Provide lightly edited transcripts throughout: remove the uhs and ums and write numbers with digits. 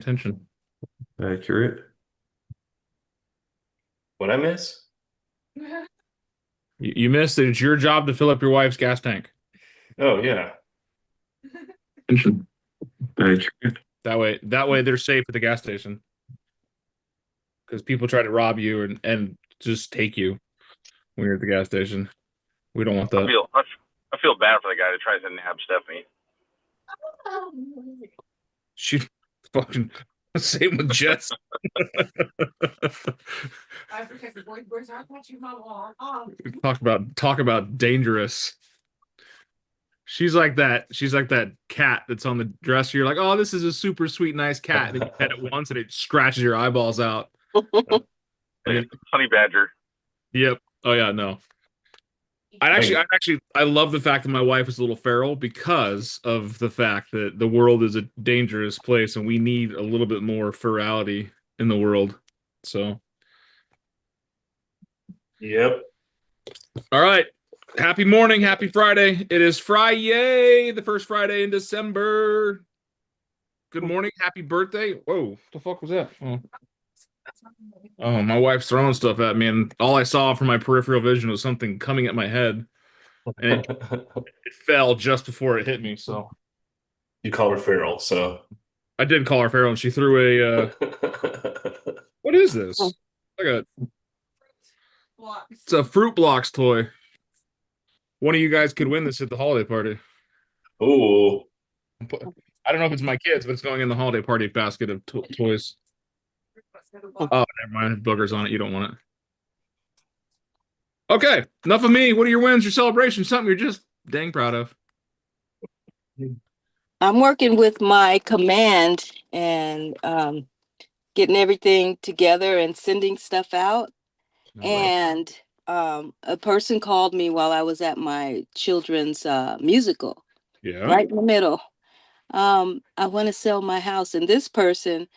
Attention. Accurate. What I miss? You missed it. It's your job to fill up your wife's gas tank. Oh yeah. Attention. Accurate. That way they're safe at the gas station. Because people try to rob you and just take you when you're at the gas station. We don't want I that. feel I feel bad for the guy that tries to nab Stephanie. She fucking same with Jess. I protect the boys. I want you, mama. Talk about dangerous. She's like that. She's like that cat that's on the dresser. You're like, oh, this is a super sweet, nice cat. And then you pet it once and it scratches your eyeballs out. And then, Honey badger. yep. Oh yeah, no. I love the fact that my wife is a little feral because of the fact that the world is a dangerous place and we need a little bit more ferality in the world. So, Yep. all right. Happy morning, happy Friday. It is Friday, the first Friday in December. Good morning, happy birthday. Whoa, what the fuck was that? Oh, my wife's throwing stuff at me, and all I saw from my peripheral vision was something coming at my head, and it fell just before it hit me. So You call her feral, so I did call her feral, and she threw a. What is this? Like it's a Fruit Blocks toy. One of you guys could win this at the holiday party. Ooh. I don't know if it's my kids, but it's going in the holiday party basket of toys. Oh, never mind. Boogers on it. You don't want it. Okay, enough of me. What are your wins, your celebrations? Something you're just dang proud of. I'm working with my command and getting everything together and sending stuff out. And a person called me while I was at my children's musical, Yeah. right in the middle. I want to sell my house. And this person,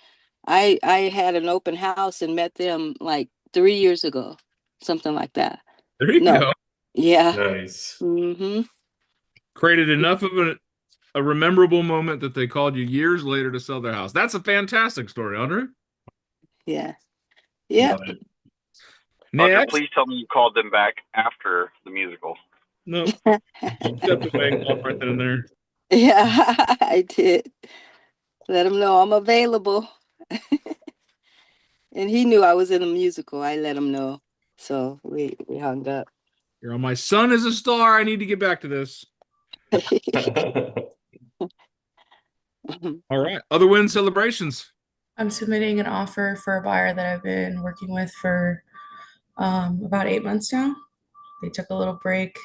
I had an open house and met them like 3 years ago, something like that. There you No. go. Yeah. Nice. Mm-hmm. Created enough of a memorable moment that they called you years later to sell their house. That's a fantastic story, Andre. Yeah. Yeah. Love it. Audra, Next. please tell me you called them back after the musical. No. Stepped away, walked right then and there. Yeah, I did. Let him know I'm available. And he knew I was in a musical. I let him know. So we hung up. You're on My Son is a Star. I need to get back to this. All right. Other win celebrations. I'm submitting an offer for a buyer that I've been working with for about 8 months now. They took a little break,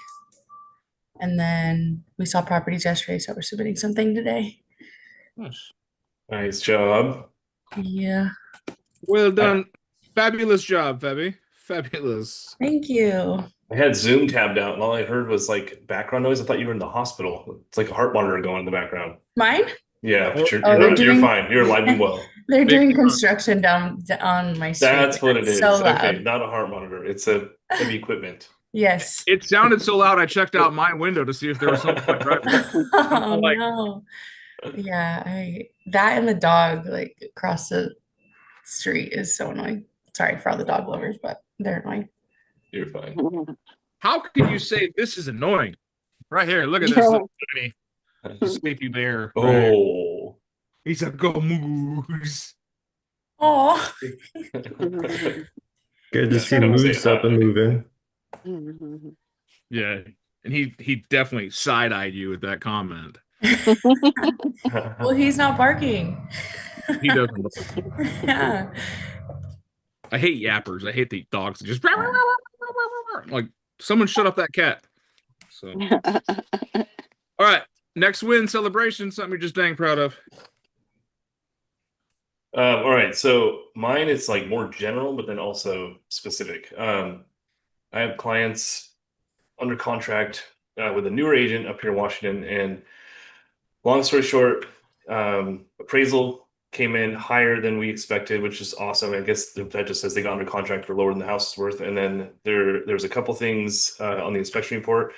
and then we saw properties yesterday, so we're submitting something today. Nice. Nice job. Yeah, Well done. Fabulous job, Fabby. Fabulous. thank you. I had Zoom tabbed out, and all I heard was like background noise. I thought you were in the hospital. It's like a heart monitor going in the background. Mine? Yeah, but you're, Oh, you're, they're you're doing- fine. You're alive and well. They're Big doing time. construction down on my street. That's what it is. So loud. Okay, not a heart monitor. It's a heavy equipment. Yes. It sounded so loud, I checked out my window to see if there was something driving. Oh like- no. Yeah, that and the dog like across the street is so annoying. Sorry for all the dog lovers, but they're annoying. You're fine. How can you say this is annoying? Right here, look at this. Look at me. Sleepy bear. Oh. He's a go moose. Oh, Good to Yeah, see I don't say Moose up and moving. Yeah. And he definitely side-eyed you with that comment. well, he's not barking. He doesn't. Yeah. I hate yappers. I hate the dogs that just like someone shut up that cat. So all right. Next win celebration, something you're just dang proud of. All right, so mine is like more general, but then also specific. I have clients under contract with a newer agent up here in Washington, and long story short, appraisal came in higher than we expected, which is awesome. I guess that just says they got under contract for lower than the house is worth. And then there's a couple things on the inspection report.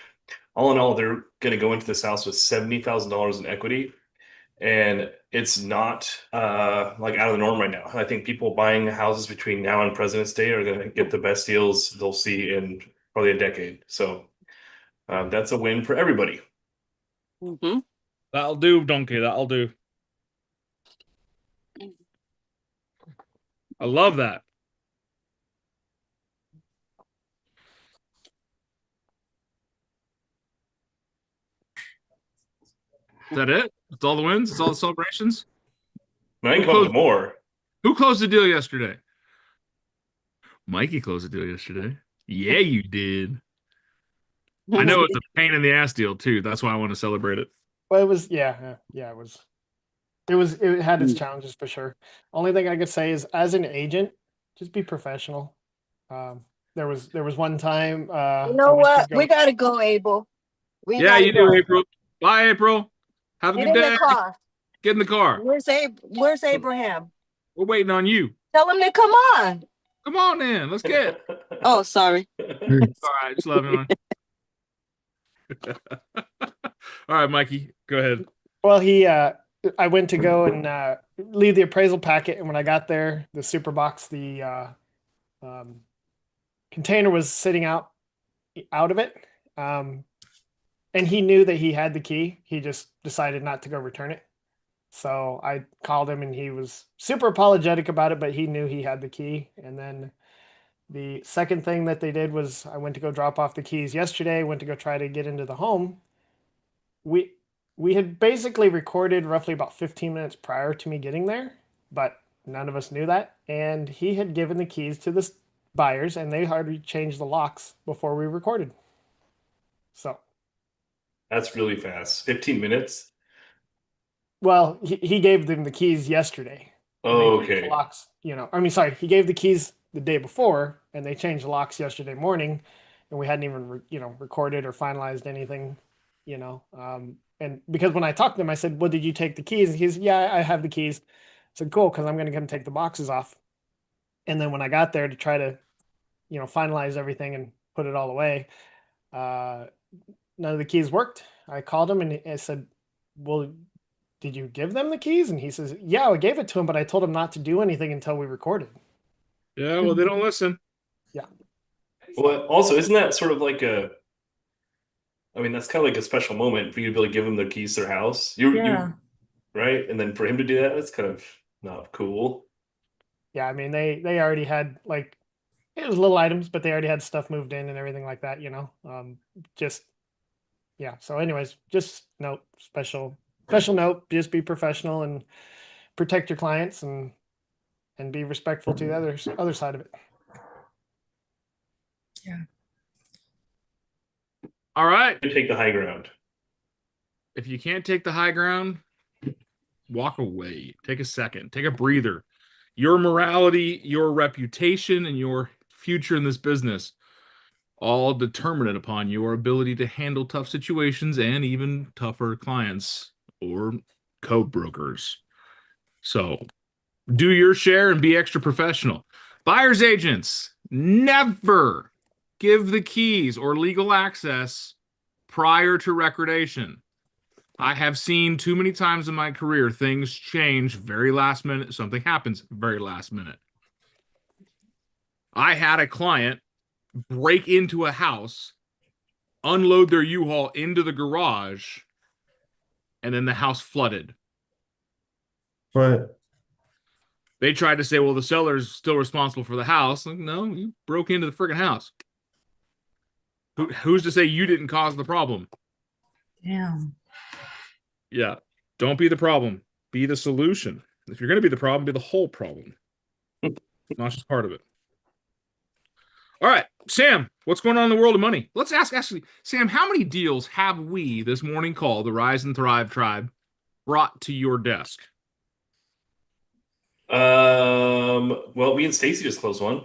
All in all, they're going to go into this house with $70,000 in equity. And it's not like out of the norm right now. I think people buying houses between now and President's Day are going to get the best deals they'll see in probably a decade. So that's a win for everybody. Mm-hmm. That'll do, Donkey. That'll do. I love that. Is that it? That's all the wins? That's all the celebrations? I can come up with more. Who closed the deal yesterday? Mikey closed the deal yesterday. Yeah, you did. I know it's a pain in the ass deal too. That's why I want to celebrate it. Well, it was it had its challenges for sure. Only thing I could say is, as an agent, just be professional. There was one time. You I know went to what? go- We gotta go, Abel. We Yeah, gotta you do, go. April. Bye, April. Have a Get good in day. the car. Get in the car. Where's Abraham? We're waiting on you. Tell him to come on. Come on, then. Let's get. Oh, sorry. All right, just loving on. All right, Mikey, go ahead. Well, I went to go and leave the appraisal packet, and when I got there, the super box, the container was sitting out of it, and he knew that he had the key. He just decided not to go return it. So I called him, and he was super apologetic about it, but he knew he had the key. And then the second thing that they did was, I went to go drop off the keys yesterday. Went to go try to get into the home. We had basically recorded roughly about 15 minutes prior to me getting there, but none of us knew that. And he had given the keys to the buyers, and they already changed the locks before we recorded. So, That's really fast. 15 minutes. well, he gave them the keys yesterday. and they Oh, changed the okay. locks, sorry, he gave the keys the day before, and they changed the locks yesterday morning, and we hadn't even, recorded or finalized anything, and because when I talked to him, I said, well, did you take the keys? And he's, yeah, I have the keys. I said, cool, because I'm going to come take the boxes off. And then when I got there to try to, finalize everything and put it all away, none of the keys worked. I called him and I said, well, did you give them the keys? And he says, yeah, I gave it to him, but I told him not to do anything until we recorded. Yeah, well, they don't listen. Well, also, isn't that sort of like that's kind of like a special moment for you to be able to give them the keys to their house. Yeah. Right? And then for him to do that, that's kind of not cool. Yeah, I mean, they already had, like, it was little items, but they already had stuff moved in and everything like that, yeah. So anyways, just special note, just be professional and protect your clients and be respectful to the other side of it. All right. You take the high ground. If you can't take the high ground, walk away. Take a second. Take a breather. Your morality, your reputation, and your future in this business all determinant upon your ability to handle tough situations and even tougher clients or co-brokers. So do your share and be extra professional. Buyer's agents, never give the keys or legal access prior to recordation. I have seen too many times in my career things change very last minute. Something happens very last minute. I had a client break into a house, unload their U-Haul into the garage, and then the house flooded. What? They tried to say, well, the seller's still responsible for the house. Like, no, you broke into the freaking house. Who's to say you didn't cause the problem? Damn. Yeah. Don't be the problem. Be the solution. If you're going to be the problem, be the whole problem. Not just part of it. All right, Sam, what's going on in the world of money? Let's ask, actually, Sam, how many deals have we this morning called the Rise and Thrive Tribe brought to your desk? Well, me and Stacy just closed one.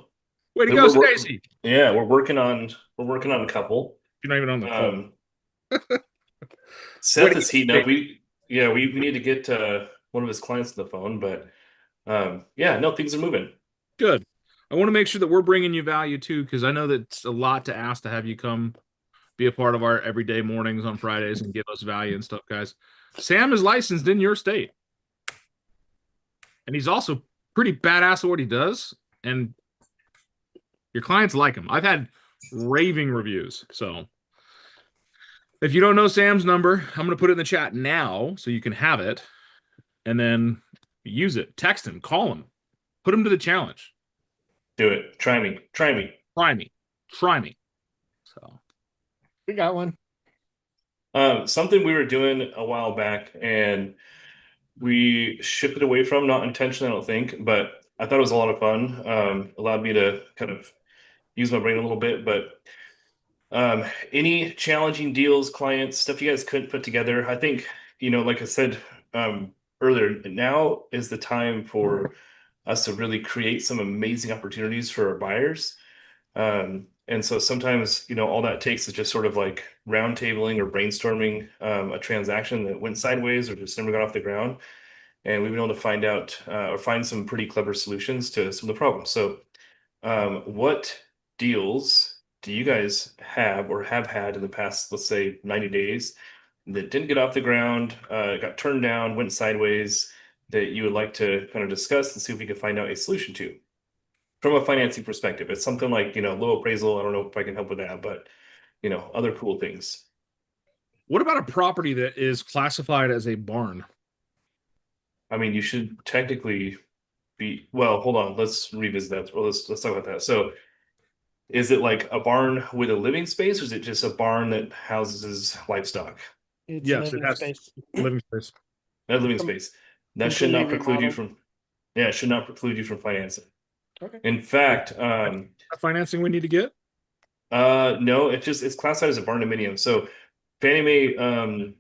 Way to And go, we're- Stacy. Yeah, we're working on a couple. You're not even on the phone. Seth Wait, is heating up. We need to get one of his clients on the phone, but things are moving. Good. I want to make sure that we're bringing you value too, because I know that it's a lot to ask to have you come be a part of our everyday mornings on Fridays and give us value and stuff, guys. Sam is licensed in your state. and he's also pretty badass at what he does, and your clients like him. I've had raving reviews. So if you don't know Sam's number, I'm going to put it in the chat now so you can have it, and then use it. Text him, call him, put him to the challenge. Do it. Try me. Try me. Try me. Try me. So We got one. Something we were doing a while back and we shipped it away from, not intentionally, I don't think, but I thought it was a lot of fun. Allowed me to kind of use my brain a little bit, but any challenging deals, clients, stuff you guys couldn't put together, I think, like I said earlier, now is the time for us to really create some amazing opportunities for our buyers. And so sometimes, all that takes is just sort of like roundtabling or brainstorming a transaction that went sideways or just never got off the ground. And we've been able to find out or find some pretty clever solutions to some of the problems. So what deals do you guys have or have had in the past, let's say 90 days that didn't get off the ground, got turned down, went sideways, that you would like to kind of discuss and see if we can find out a solution to? From a financing perspective, it's something like, low appraisal. I don't know if I can help with that, but, other cool things. what about a property that is classified as a barn? I mean, you should technically be, well, hold on, let's revisit that. Well, let's talk about that. So is it like a barn with a living space, or is it just a barn that houses livestock? It's Yes, it living has space. living space. A living Com- space. That should not completely preclude you remodeled. from, yeah, it should not preclude you from financing. Okay. In fact, Financing we need to get? no, it's classified as a barn dominium. So Fannie Mae,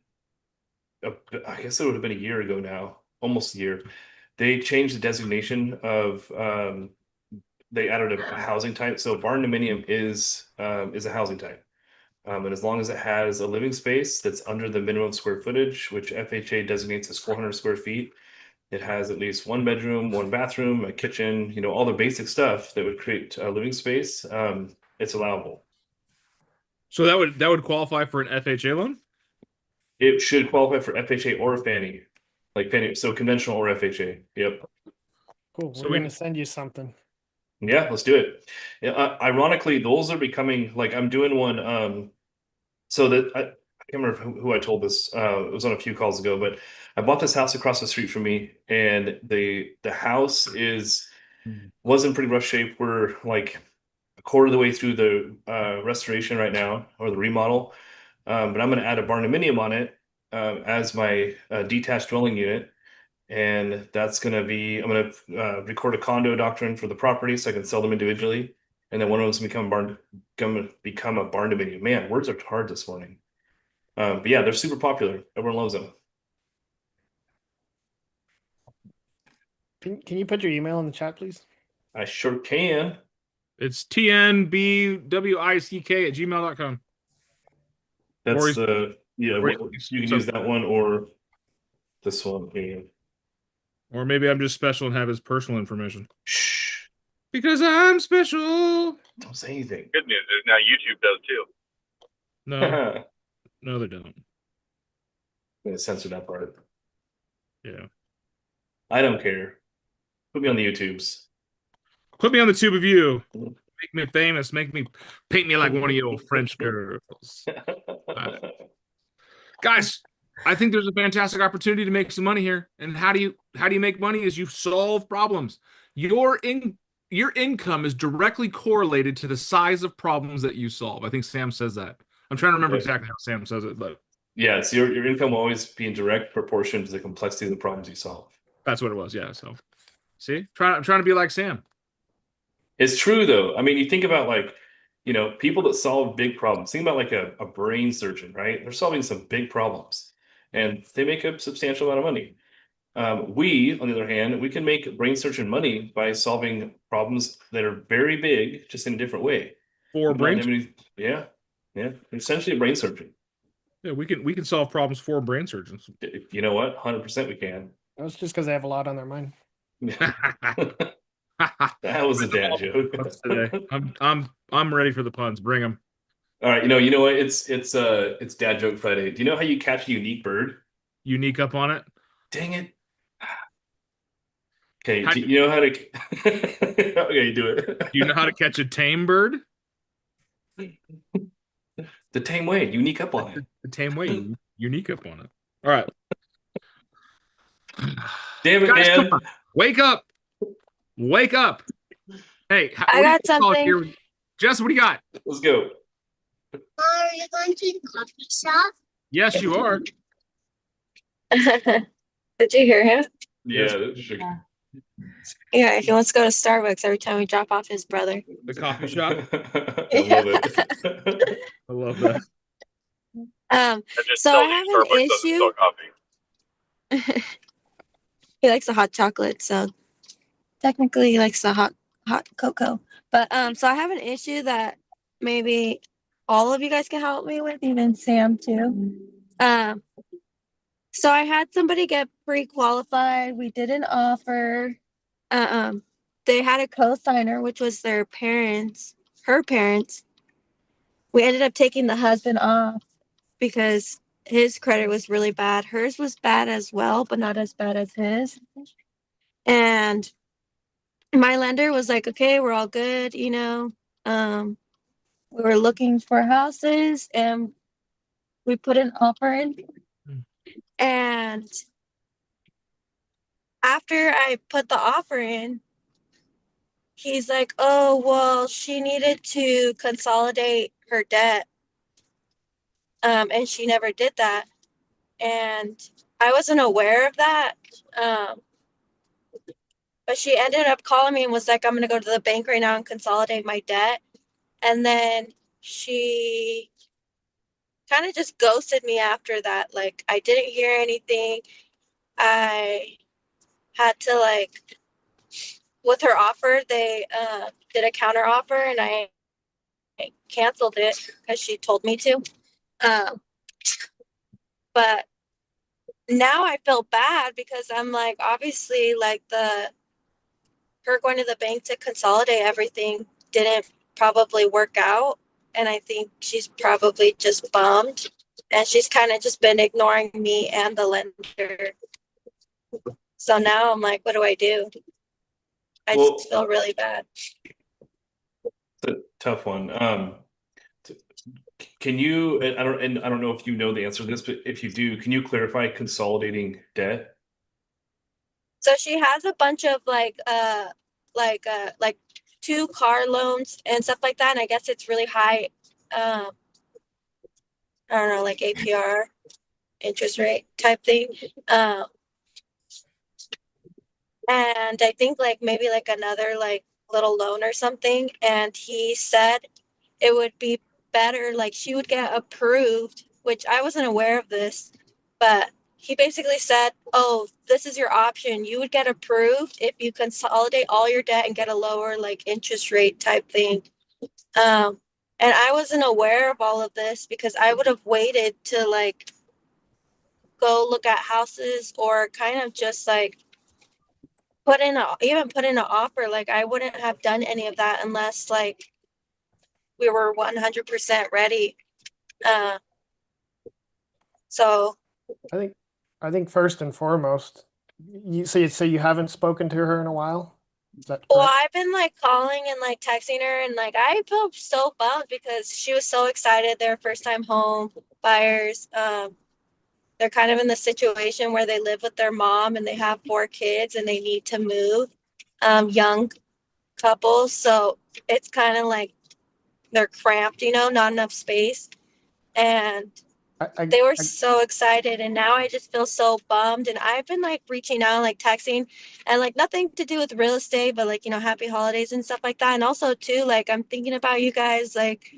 I guess it would have been a year ago now, almost a year. They changed the designation of they added a housing type. So barn dominium is a housing type. And as long as it has a living space that's under the minimum square footage, which FHA designates as 400 square feet, it has at least one bedroom, one bathroom, a kitchen, all the basic stuff that would create a living space, it's allowable. So that would qualify for an FHA loan? It should qualify for FHA or Fannie, like Fannie, so conventional or FHA. Yep. Cool. So We're we- gonna send you something. Yeah, let's do it. Yeah, ironically, those are becoming like I'm doing one. So that I can't remember who I told this. It was on a few calls ago, but I bought this house across the street from me, and the house was in pretty rough shape. We're like a quarter of the way through the restoration right now, or the remodel. But I'm going to add a barn dominium on it as my detached dwelling unit. And that's going to be, I'm going to record a condo doctrine for the property so I can sell them individually. And then one of them's going to become a barn dominium. Man, words are hard this morning. But yeah, they're super popular. Everyone loves them. Can you put your email in the chat, please? I sure can. It's tnbwick@gmail.com. That's Or is- yeah, or you is- can so- use that one or this one here. Or maybe I'm just special and have his personal information. Shh, Because I'm special. don't say anything. Good news is now YouTube does too. No, I'm no, they don't. gonna censor that part. Yeah. I don't care. Put me on the YouTubes. Put me on the tube of you. Make me famous. Paint me like one of your old French girls. Guys, I think there's a fantastic opportunity to make some money here. And how do you make money? Is you solve problems. Your income is directly correlated to the size of problems that you solve. I think Sam says that. I'm trying to remember Yeah. exactly how Sam says it, but Yeah, so your income will always be in direct proportion to the complexity of the problems you solve. that's what it was. Yeah. So see, I'm trying to be like Sam. It's true though. I mean, you think about like, people that solve big problems. Think about like a brain surgeon, right? They're solving some big problems and they make a substantial amount of money. We, on the other hand, we can make brain surgeon money by solving problems that are very big, just in a different way. For brain, Yeah. Essentially a brain surgeon. yeah, we can solve problems for brain surgeons. You know what? 100% we can. That's just because they have a lot on their mind. That was a dad joke. Puns today. I'm ready for the puns. Bring them. All right, you know what? It's Dad Joke Friday. Do you know how you catch a unique bird? Unique up on it. Dang it! Okay, How do do- you know how to? Okay, do it. Do you know how to catch a tame bird? The tame way, unique up on it. The tame way, unique up on it. All right. Damn it, Guys, come man. on. Wake up. Wake up. Hey, I what do you got call it something. here? Jess, what do you got? Let's go. Are you going to the coffee shop? Yes, you are. Did you hear him? Yeah, that's sure. Yeah, he wants to go to Starbucks every time we drop off his brother. The coffee shop. I love it. I love that. That just So tells I have you an Starbucks doesn't sell coffee. He likes the hot chocolate, so technically he likes the hot cocoa. But so I have an issue that maybe all of you guys can help me with, even Sam too. So I had somebody get pre-qualified. We did an offer. They had a co-signer, which was their parents, her parents. We ended up taking the husband off because his credit was really bad. Hers was bad as well, but not as bad as his. And my lender was like, okay, we're all good, you know. We were looking for houses and we put an offer in. And after I put the offer in, he's like, oh, well, she needed to consolidate her debt. And she never did that. And I wasn't aware of that. But she ended up calling me and was like, I'm going to go to the bank right now and consolidate my debt. And then she kind of just ghosted me after that. Like, I didn't hear anything. I had to, like, with her offer, they did a counter offer and I canceled it because she told me to. But now I feel bad because I'm like, obviously, like, her going to the bank to consolidate everything didn't probably work out. And I think she's probably just bummed. And she's kind of just been ignoring me and the lender. So now I'm like, what do I do? I Well, just feel really bad. it's a tough one. Can you? And I don't know if you know the answer to this, but if you do, can you clarify consolidating debt? So she has a bunch of like 2 car loans and stuff like that. And I guess it's really high, I don't know, like APR interest rate type thing. And I think like maybe like another like little loan or something. And he said it would be better, like she would get approved, which I wasn't aware of this, but he basically said, oh, this is your option. You would get approved if you consolidate all your debt and get a lower like interest rate type thing. And I wasn't aware of all of this because I would have waited to like go look at houses or kind of just like put in an offer. Like I wouldn't have done any of that unless like we were 100% ready. So I think first and foremost, you say you haven't spoken to her in a while. Is that well, correct? I've been like calling and like texting her and like I feel so bummed because she was so excited. They're first time home buyers. They're kind of in the situation where they live with their mom and they have 4 kids and they need to move. Young couples, so it's kind of like they're cramped, you know, not enough space. And they were so excited and now I just feel so bummed. And I've been like reaching out, like texting, and like nothing to do with real estate, but like, you know, happy holidays and stuff like that. And also too, like I'm thinking about you guys, like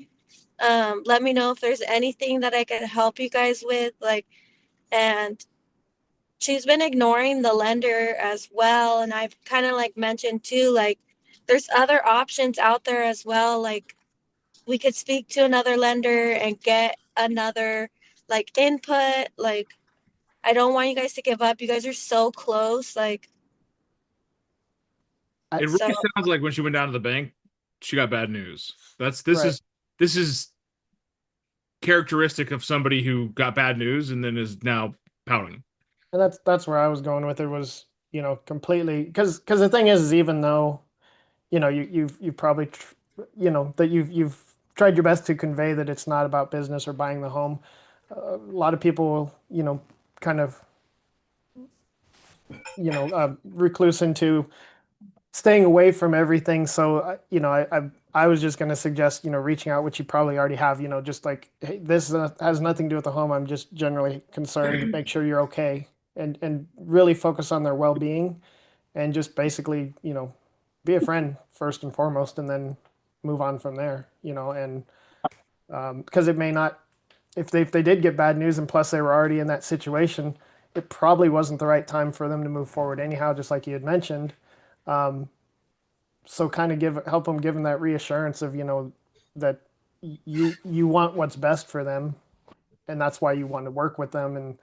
let me know if there's anything that I could help you guys with, like. And she's been ignoring the lender as well. And I've kind of like mentioned too, like there's other options out there as well. Like we could speak to another lender and get another like input. Like I don't want you guys to give up. You guys are so close. Like It really so sounds like when she went down to the bank, she got bad news. This Right. is characteristic of somebody who got bad news and then is now pouting. And that's where I was going with it was completely, because the thing is even though, you've probably, that you've tried your best to convey that it's not about business or buying the home. A lot of people, kind of, recluse into staying away from everything. So, I was just going to suggest, reaching out, which you probably already have, just like, hey, this has nothing to do with the home. I'm just generally concerned. Make sure you're okay, and really focus on their well-being, and just basically, be a friend first and foremost, and then move on from there. And because it may not, if they did get bad news, and plus they were already in that situation, it probably wasn't the right time for them to move forward anyhow, just like you had mentioned. So kind of help them, give them that reassurance of, that you want what's best for them, and that's why you want to work with them and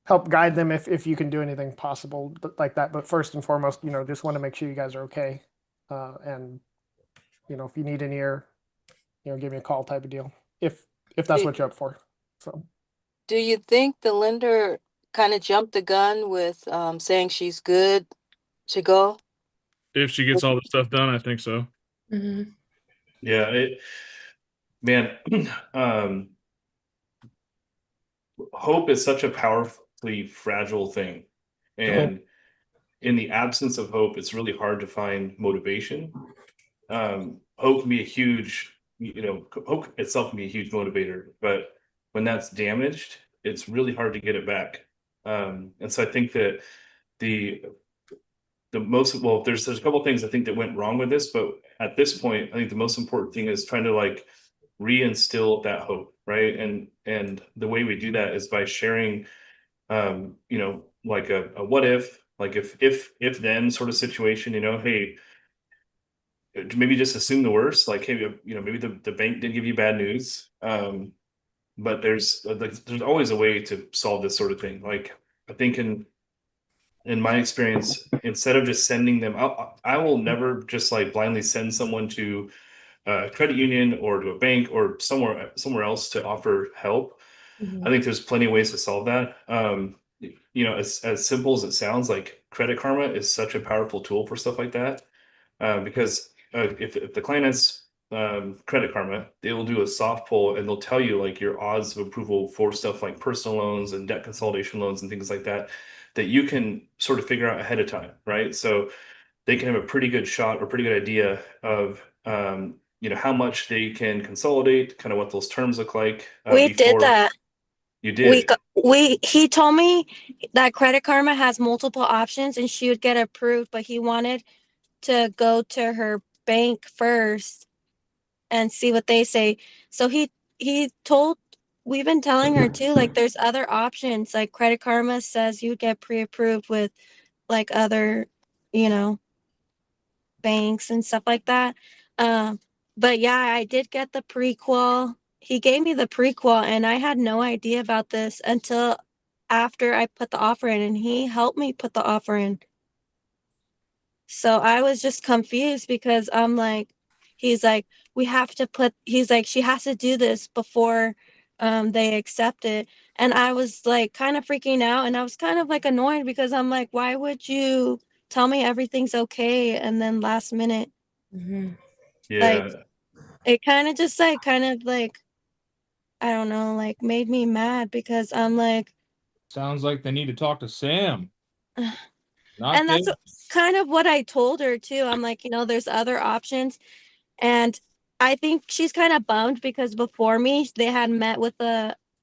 help guide them if you can do anything possible like that. But first and foremost, just want to make sure you guys are okay. And if you need an ear, give me a call type of deal, if that's what you're up for. So Do you think the lender kind of jumped the gun with saying she's good to go? If she gets all the stuff done, I think so. hmm Yeah, man, hope is such a powerfully fragile thing. And in the absence of hope, it's really hard to find motivation. Hope can be a huge, hope itself can be a huge motivator, but when that's damaged, it's really hard to get it back. And so I think that the there's a couple of things I think that went wrong with this, but at this point, I think the most important thing is trying to like reinstill that hope, right? And the way we do that is by sharing, like a what if, like if then sort of situation, hey, maybe just assume the worst, like, hey, maybe the bank did give you bad news, but there's always a way to solve this sort of thing. Like, I think in my experience, instead of just sending them out, I will never just like blindly send someone to a credit union or to a bank or somewhere else to offer help. I think there's plenty of ways to solve that. As simple as it sounds, like Credit Karma is such a powerful tool for stuff like that. Because if the client has Credit Karma, they will do a soft pull and they'll tell you like your odds of approval for stuff like personal loans and debt consolidation loans and things like that you can sort of figure out ahead of time, right? So they can have a pretty good shot or pretty good idea of how much they can consolidate, kind of what those terms look like. We did that. You did. He told me that Credit Karma has multiple options and she would get approved, but he wanted to go to her bank first and see what they say. So we've been telling her too, like there's other options. Like Credit Karma says you get pre-approved with like other, banks and stuff like that. But yeah, I did get the prequel. He gave me the prequel and I had no idea about this until after I put the offer in, and he helped me put the offer in. So I was just confused because I'm like, he's like, he's like, she has to do this before they accept it. And I was like kind of freaking out, and I was kind of like annoyed because I'm like, why would you tell me everything's okay and then last minute? Like, Yeah. it kind of just like I don't know, like made me mad because I'm like, Sounds like they need to talk to Sam. Not and that's Dave. kind of what I told her too. I'm like, there's other options. And I think she's kind of bummed because before me, they had met with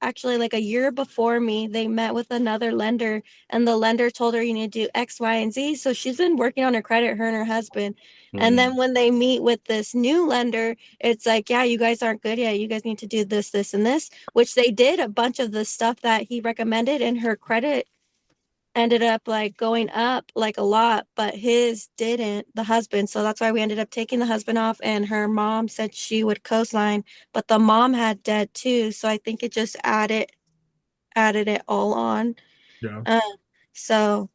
actually like a year before me, they met with another lender, and the lender told her you need to do X, Y, and Z. So she's been working on her credit, her and her husband. And then when they meet with this new lender, it's like, yeah, you guys aren't good yet. You guys need to do this, this, and this, which they did a bunch of the stuff that he recommended, and her credit ended up like going up like a lot, but his didn't, the husband. So that's why we ended up taking the husband off, and her mom said she would co-sign, but the mom had debt too. So I think it just added it all on. Yeah. So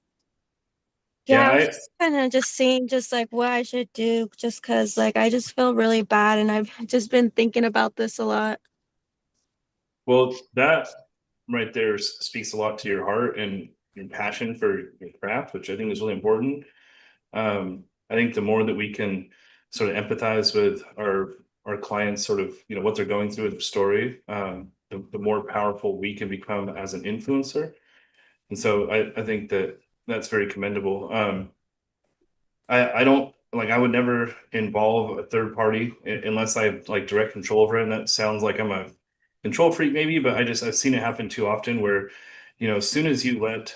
yeah, Yeah, I was just kind of just seeing just like what I should do, just because like I just feel really bad, and I've just been thinking about this a lot. Well, that right there speaks a lot to your heart. And your passion for your craft, which I think is really important. I think the more that we can sort of empathize with our clients, sort of, you know, what they're going through with their story, the more powerful we can become as an influencer. And so I think that that's very commendable. I don't like, I would never involve a third party unless I have like direct control over it. And that sounds like I'm a control freak maybe, but I've seen it happen too often where, you know, as soon as you let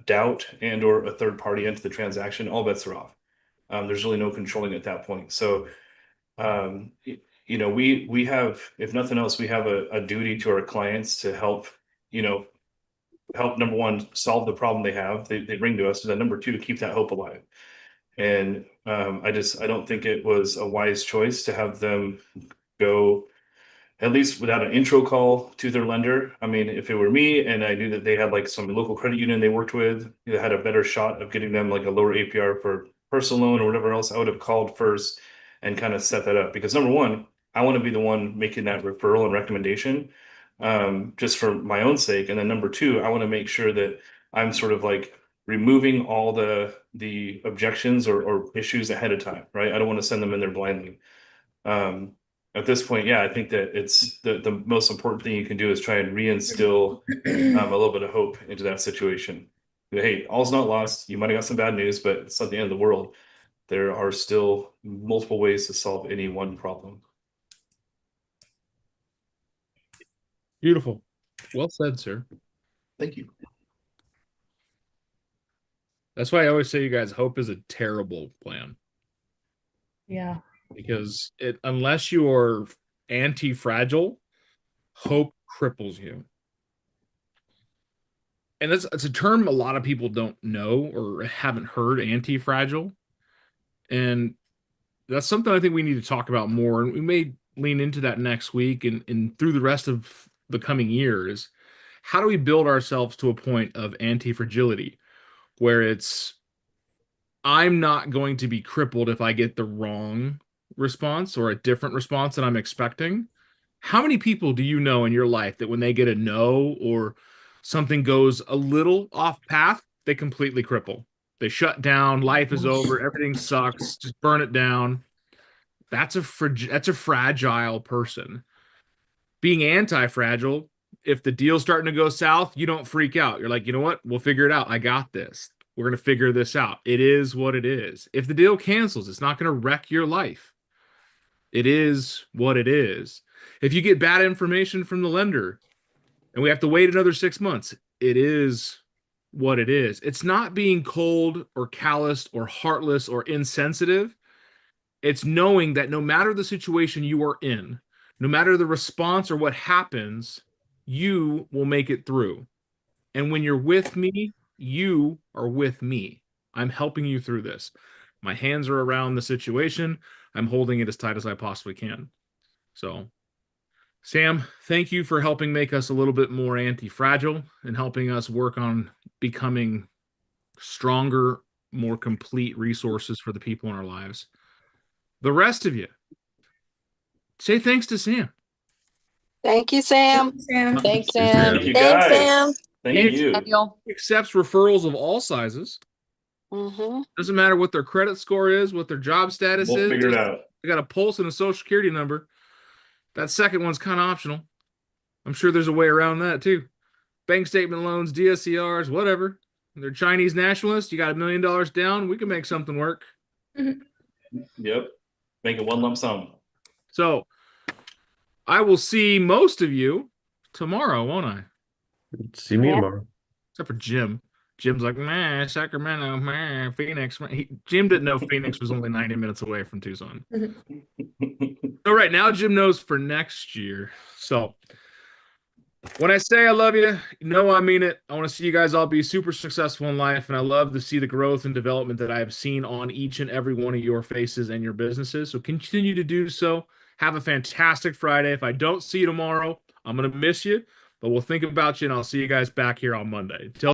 doubt and or a third party into the transaction, all bets are off. There's really no controlling at that point. So, you know, we have, if nothing else, we have a duty to our clients to help, you know, help, number one, solve the problem they have, they bring to us, and then number two, keep that hope alive. And I don't think it was a wise choice to have them go, at least without an intro call to their lender. I mean, if it were me and I knew that they had like some local credit union they worked with that had a better shot of getting them like a lower APR for personal loan or whatever else, I would have called first and kind of set that up. Because number one, I want to be the one making that referral and recommendation, just for my own sake. And then number two, I want to make sure that I'm sort of like removing all the objections or issues ahead of time, right? I don't want to send them in there blindly. At this point, yeah, I think that it's the most important thing you can do is try and reinstill a little bit of hope into that situation. Hey, all's not lost. You might have got some bad news, but it's not the end of the world. There are still multiple ways to solve any one problem. Beautiful. Well said, sir. Thank you. That's why I always say, you guys, hope is a terrible plan. Yeah. Because unless you are anti-fragile, hope cripples you. And it's a term a lot of people don't know or haven't heard, anti-fragile. And that's something I think we need to talk about more. And we may lean into that next week and through the rest of the coming years. How do we build ourselves to a point of anti-fragility where it's, I'm not going to be crippled if I get the wrong response or a different response than I'm expecting? How many people do you know in your life that when they get a no or something goes a little off path, they completely cripple? They shut down, life is over, everything sucks, just burn it down. That's a fragile person. Being anti-fragile, if the deal's starting to go south, you don't freak out. You're like, you know what? We'll figure it out. I got this. We're going to figure this out. It is what it is. If the deal cancels, it's not going to wreck your life. It is what it is. If you get bad information from the lender and we have to wait another 6 months, it is what it is. It's not being cold or calloused or heartless or insensitive. It's knowing that no matter the situation you are in, no matter the response or what happens, you will make it through. And when you're with me, you are with me. I'm helping you through this. My hands are around the situation. I'm holding it as tight as I possibly can. So, Sam, thank you for helping make us a little bit more anti-fragile and helping us work on becoming stronger, more complete resources for the people in our lives. The rest of you, say thanks to Sam. Thank you, Sam. Sam. Thanks, Sam. Thank you Thanks, guys. Sam. Thank you. He accepts referrals of all sizes. Mm-hmm. Doesn't matter what their credit score is, what their job status We'll is. figure it out. They got a pulse and a social security number. That second one's kind of optional. I'm sure there's a way around that too. Bank statement loans, DSCRs, whatever. They're Chinese nationalists. You got $1 million down. We can make something work. Yep. Make it one lump sum. So I will see most of you tomorrow, won't I? See me Yeah. tomorrow. Except for Jim. Jim's like, man, Sacramento, man, Phoenix. Jim didn't know Phoenix was only 90 minutes away from Tucson. So right now, Jim knows for next year. So when I say I love you, you know I mean it. I want to see you guys all be super successful in life, and I love to see the growth and development that I have seen on each and every one of your faces and your businesses. So continue to do so. Have a fantastic Friday. If I don't see you tomorrow, I'm going to miss you, but we'll think about you, and I'll see you guys back here on Monday. Till